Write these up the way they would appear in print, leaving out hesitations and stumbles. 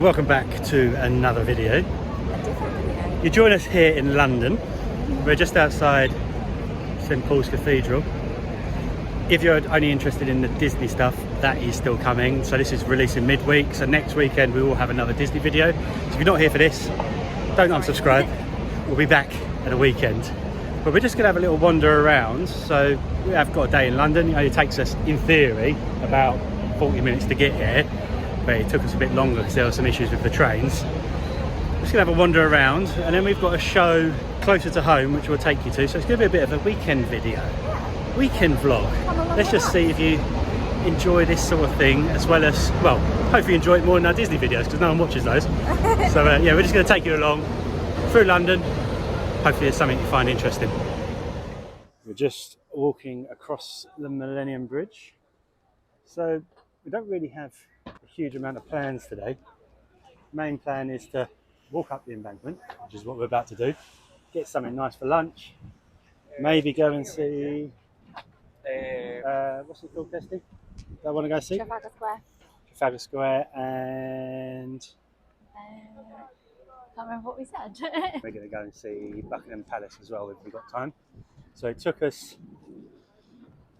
Welcome back to another video. A different video. You join us here in London. We're just outside St Paul's Cathedral. If you're only interested in the Disney stuff, that is still coming. So this is releasing midweek. So next weekend we will have another Disney video. So if you're not here for this, don't unsubscribe. We'll be back at the weekend. But we're just going to have a little wander around. So we have got a day in London. It only takes us, in theory, about 40 minutes to get here. But it took us a bit longer because there were some issues with the trains. We're just going to have a wander around, and then we've got a show closer to home which we'll take you to. So it's going to be a bit of a weekend video, weekend vlog. Let's just see if you enjoy this sort of thing, as well as, well, hopefully you enjoy it more than our Disney videos because no one watches those. So yeah, we're just going to take you along through London. Hopefully it's something you find interesting. We're just walking across the Millennium Bridge. So we don't really have a huge amount of plans today. Main plan is to walk up the embankment, which is what we're about to do. Get something nice for lunch. Maybe go and see, what's it called, Kirsty? Do I want to go see? Trafalgar Square. Trafalgar Square, and Can't remember what we said. we're going to go and see Buckingham Palace as well if we've got time. So it took us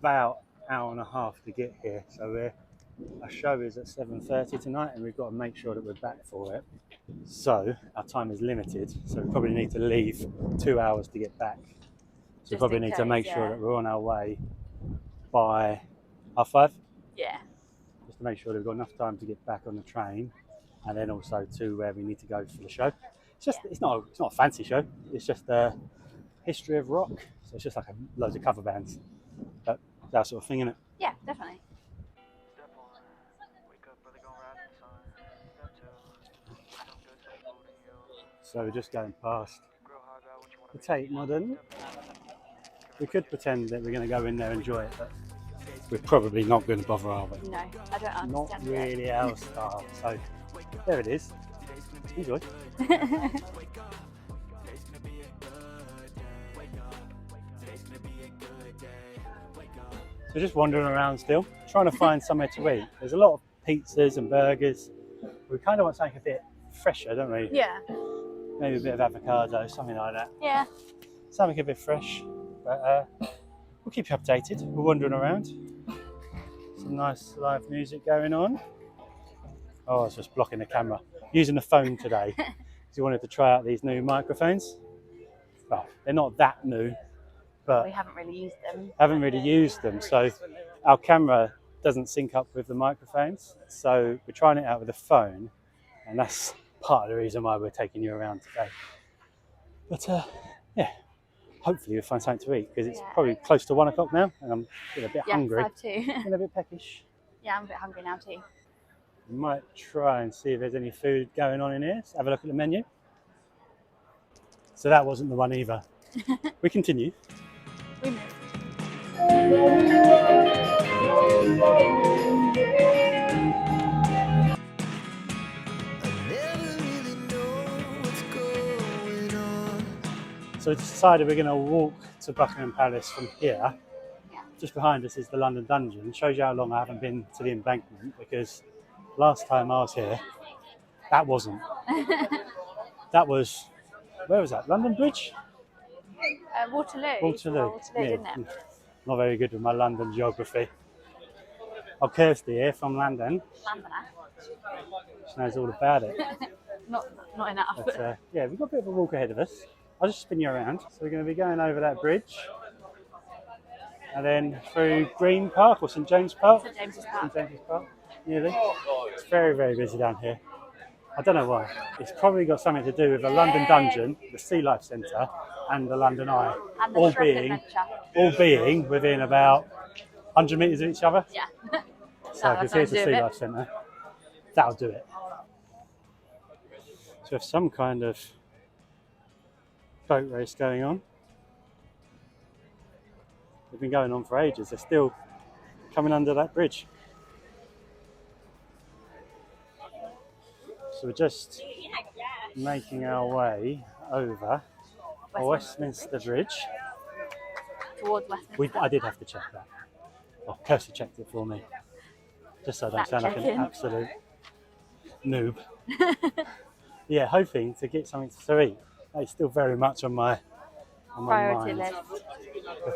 about an hour and a half to get here. So our show is at 7:30 tonight, and we've got to make sure that we're back for it. So our time is limited, so we probably need to leave 2 hours to get back. So we probably need to make sure that we're on our way by 5:30. Yeah. Just to make sure that we've got enough time to get back on the train, and then also to where we need to go for the show. It's just it's not a fancy show. It's just a history of rock. So it's just like loads of cover bands. But that sort of thing, isn't it? Yeah, definitely. So we're just going past the Tate Modern. We could pretend that we're going to go in there and enjoy it, but we're probably not going to bother, are we? No, I don't understand. Not really our style. So there it is. Enjoy. So just wandering around still, trying to find somewhere to eat. There's a lot of pizzas and burgers. We kind of want something a bit fresher, don't we? Yeah. Maybe a bit of avocado, something like that. Yeah. Something a bit fresh. But we'll keep you updated. We're wandering around. Some nice live music going on. Oh, it's just blocking the camera. Using the phone today because we wanted to try out these new microphones. Well, they're not that new, but We haven't really used them. So our camera doesn't sync up with the microphones. So we're trying it out with a phone, and that's part of the reason why we're taking you around today. But yeah, hopefully you'll find something to eat because it's probably close to 1 o'clock now, and I'm feeling a bit hungry. 5:02. Feeling a bit peckish. Yeah, I'm a bit hungry now too. We might try and see if there's any food going on in here. Let's have a look at the menu. So that wasn't the one either. We continue. We moved. So we decided we're going to walk to Buckingham Palace from here. Yeah. Just behind us is the London Dungeon. Shows you how long I haven't been to the embankment, because last time I was here, that wasn't. That was, where was that? London Bridge? Waterloo. Waterloo, yeah. Didn't it? Not very good with my London geography. Oh, Kirsty here from London. She knows all about it. Not enough. But yeah, we've got a bit of a walk ahead of us. I'll just spin you around. So we're going to be going over that bridge, and then through Green Park or St James Park. St James's Park. St James's Park, nearly. It's very, very busy down here. I don't know why. It's probably got something to do with the London Dungeon, the Sea Life Centre, and the London Eye, And the all being within about 100 metres of each other. Yeah. So if here's the Sea Life Centre, that'll do it. So we have some kind of boat race going on. They've been going on for ages. They're still coming under that bridge. So we're just making our way over Westminster Bridge. Towards Westminster. I did have to check that. Well, Kirsty checked it for me. Just so I don't sound like an absolute noob. Yeah, hoping to get something to eat. It's still very much on my Priority mind. list.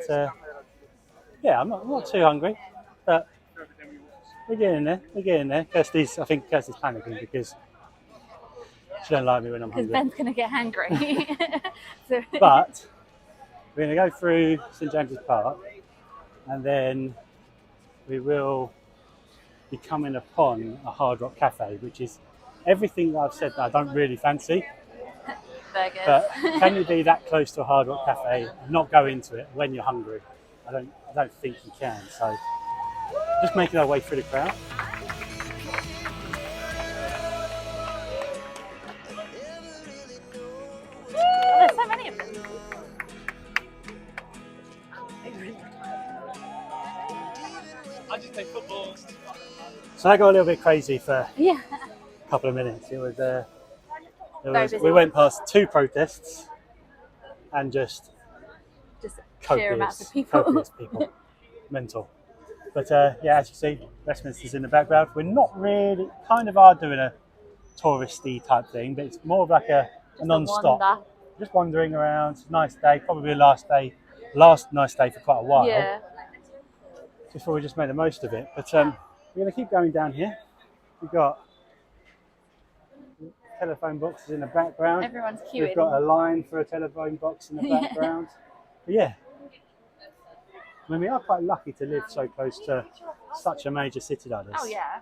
But yeah, I'm not too hungry, but we're getting there. We're getting there. I think Kirsty's panicking because she don't like me when I'm Because hungry. Ben's gonna get hangry. So But we're going to go through St James's Park, and then we will be coming upon a Hard Rock Cafe, which is everything that I've said that I don't really fancy. burgers. But can you be that close to a Hard Rock Cafe and not go into it when you're hungry? I don't think you can. So just making our way through the crowd. Oh, there's so many of them. I just play football. So I got a little bit crazy for Yeah. a couple of minutes. Very busy. We went past 2 protests and just Just sheer amounts of copious people. people. Mental. But yeah, as you see, Westminster's in the background. We're not really, kind of are doing a touristy type thing, but it's more of like a non-stop. Wander. Just wandering around. Nice day, probably last nice day for quite a while. Yeah. Before we just made the most of it. But we're going to keep going down here. We've got telephone boxes in the background. Everyone's We've queuing. got a line for a telephone box in the background. But yeah, I mean, we are quite lucky to live so close to such a major city like this. Oh yeah.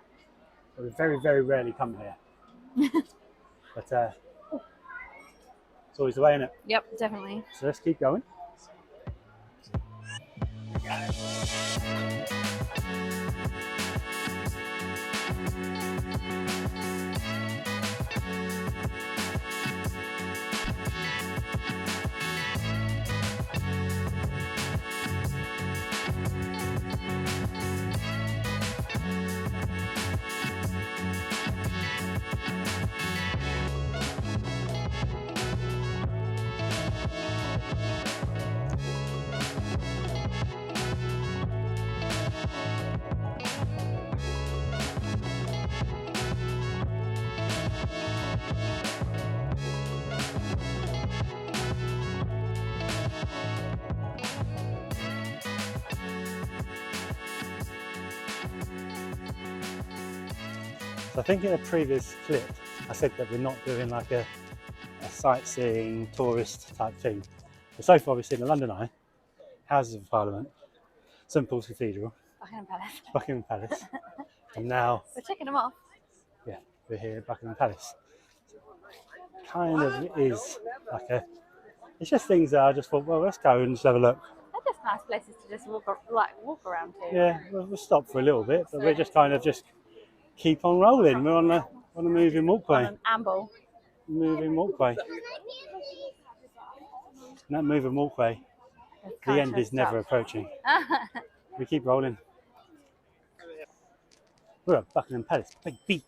We very, very rarely come here. But it's always the way, isn't it? Yep, definitely. So let's keep going. So I think in a previous clip, I said that we're not doing like a sightseeing tourist type thing. But so far we've seen the London Eye, Houses of Parliament, St Paul's Cathedral, Buckingham Palace. Buckingham Palace, and now, We're checking them off. yeah, we're here at Buckingham Palace. Kind of is like it's just things that I just thought, well, let's go and just have a look. They're just nice places to just walk around to. Yeah, we'll stop for a little bit, but we're just kind of just keep on rolling. We're on a moving walkway. On an amble. Moving walkway. And that moving walkway, the end is never approaching. We keep rolling. We're at Buckingham Palace. Big beat.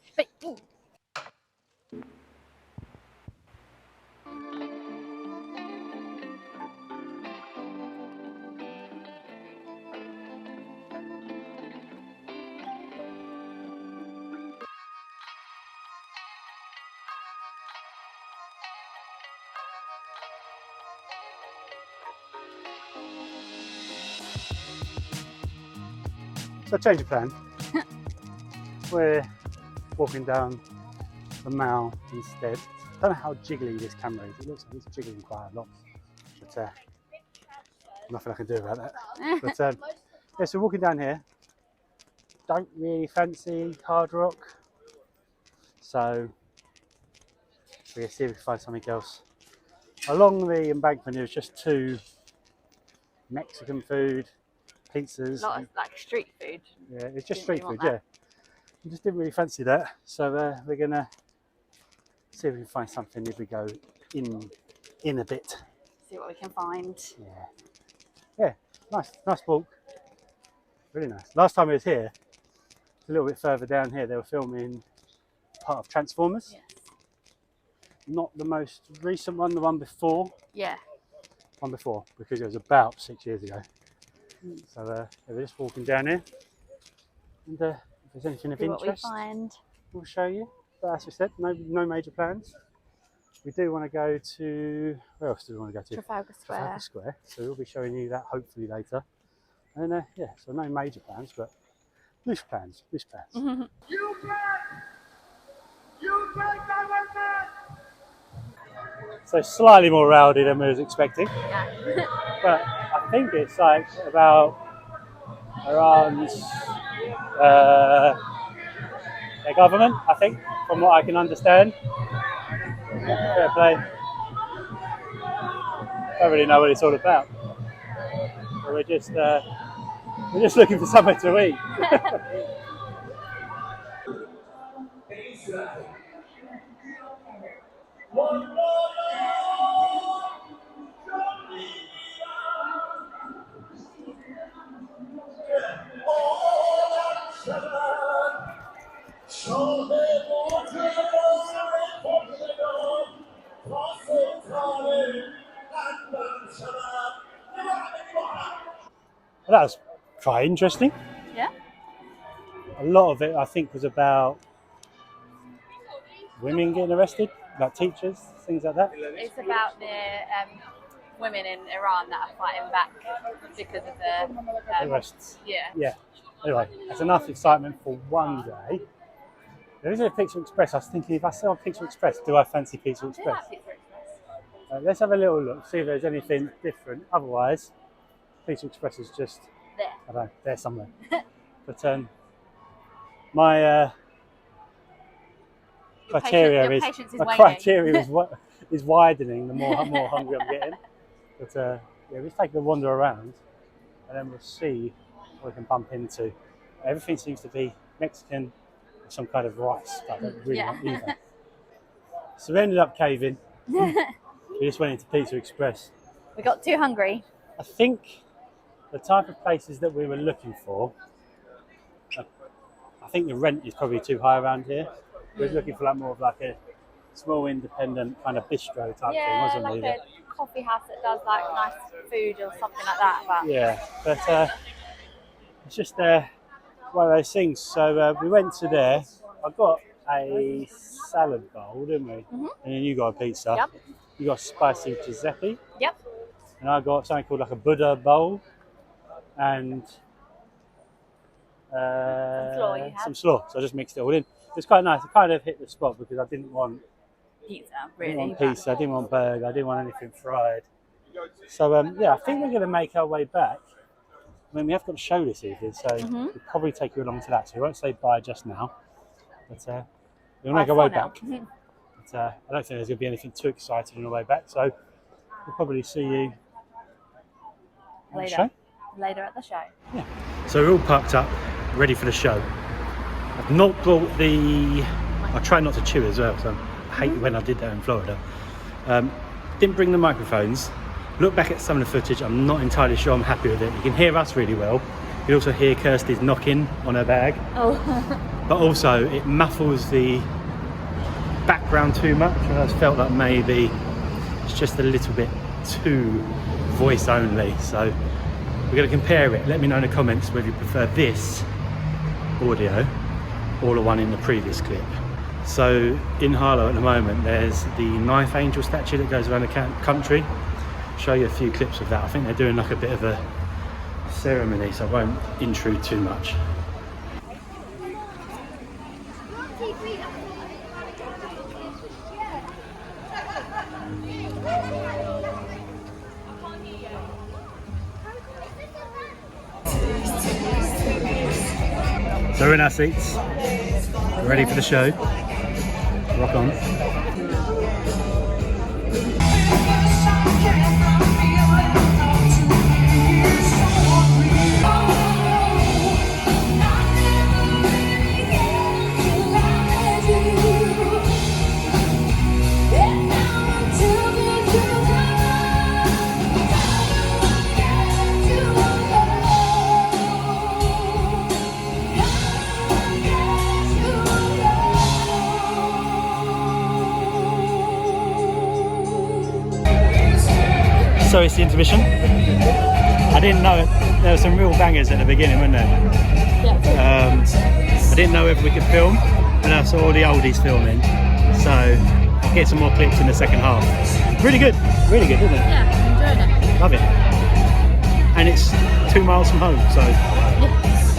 So change of plan. We're walking down the Mall instead. I don't know how jiggly this camera is. It looks like it's jiggling quite a lot. But nothing I can do about that. But yeah, so walking down here. Don't really fancy Hard Rock. So we're going to see if we can find something else. Along the embankment there's just 2 Mexican food, pizzas. A lot of like street food. Yeah, it's just Didn't street really food, want yeah. I just didn't really fancy that. So we're going to see if we can find something if we go in a bit. See what we can find. Yeah, nice walk. Really nice. Last time I was here, a little bit further down here, they were filming part of Transformers. Yes. Not the most recent one, the one before. Yeah. One before, because it was about 6 years ago. So we're just walking down here. And if there's anything of See what we interest, find. we'll show you. But as we said, no major plans. We do want to go to, where else do we want to go to? Trafalgar Square. Trafalgar Square. So we'll be showing you that hopefully later. And yeah, so no major plans, but loose plans. You break my weapon! So slightly more rowdy than we was expecting. Yeah. But I think it's like about around their government, I think, from what I can understand. Fair play. Don't really know what it's all about. But we're just looking for somewhere to eat. That was quite interesting. Yeah. A lot of it, I think, was about women getting arrested, like teachers, things like that. It's about the women in Iran that are fighting back because of the Arrests. Yeah. Yeah. Anyway, that's enough excitement for one day. There is a Pizza Express. I was thinking, if I say on Pizza Express, do I fancy Pizza Express? Let's have a little look, see if there's anything different. Otherwise, Pizza Express is just There. I don't know, there somewhere. But my criteria your is patience is my waning. criteria is widening the more hungry I'm getting. But yeah, we'll take a wander around, and then we'll see what we can bump into. Everything seems to be Mexican, with some kind of rice. But I don't really want either. So we ended up caving. We just went into Pizza Express. We got too hungry. I think the type of places that we were looking for, I think the rent is probably too high around here. We were looking for like more of like a small independent kind of bistro type thing, wasn't like we? a coffee house that does like nice food or something like that. But Yeah, but it's just one of those things. So we went to there. I got a salad bowl, didn't we? Mm-hmm. And then you got a pizza. Yep. You got spicy Giuseppe. Yep. And I got something called like a Buddha bowl. And slaw you had. some slaw. So I just mixed it all in. It was quite nice. It kind of hit the spot because I didn't want Pizza, I really. didn't want pizza, I didn't want burger, I didn't want anything fried. So yeah, I think we're going to make our way back. I mean, we have got a show this evening, so we'll probably take you along to that. So we won't say bye just now, but we'll make our way back. But I don't think there's going to be anything too exciting on the way back, so we'll probably see you on the show. Later at the show. Yeah. So we're all parked up, ready for the show. I've not brought I try not to chew as well, so I hate when I did that in Florida. Didn't bring the microphones. Look back at some of the footage, I'm not entirely sure I'm happy with it. You can hear us really well. You can also hear Kirsty's knocking on her bag. Oh. But also it muffles the background too much, and I just felt like maybe it's just a little bit too voice only. So we're going to compare it. Let me know in the comments whether you prefer this audio or the one in the previous clip. So in Harlow at the moment there's the Ninth Angel statue that goes around the country. Show you a few clips of that. I think they're doing like a bit of a ceremony, so I won't intrude too much. So we're in our seats, we're ready for the show. Rock on. So it's the intermission. I didn't know it. There were some real bangers at the beginning, weren't there? Yeah. I didn't know if we could film, and I saw all the oldies filming, so I'll get some more clips in the second half. Really good, isn't it? Yeah, I'm enjoying it. Love it. And it's 2 miles from home, so. Yes.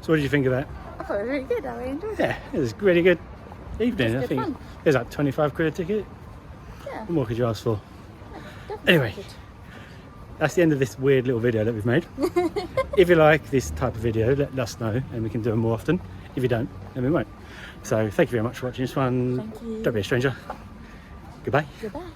So what did you think of that? I thought it was really good. I really enjoyed it. Yeah, it was a really good evening. It was I good think fun. it was like 25 quid a ticket. Yeah. What more could you ask for? Definitely Anyway, good. that's the end of this weird little video that we've made. If you like this type of video, let us know and we can do them more often. If you don't, then we won't. So thank you very much for watching this one. Thank you. Don't be a stranger. Goodbye. Goodbye.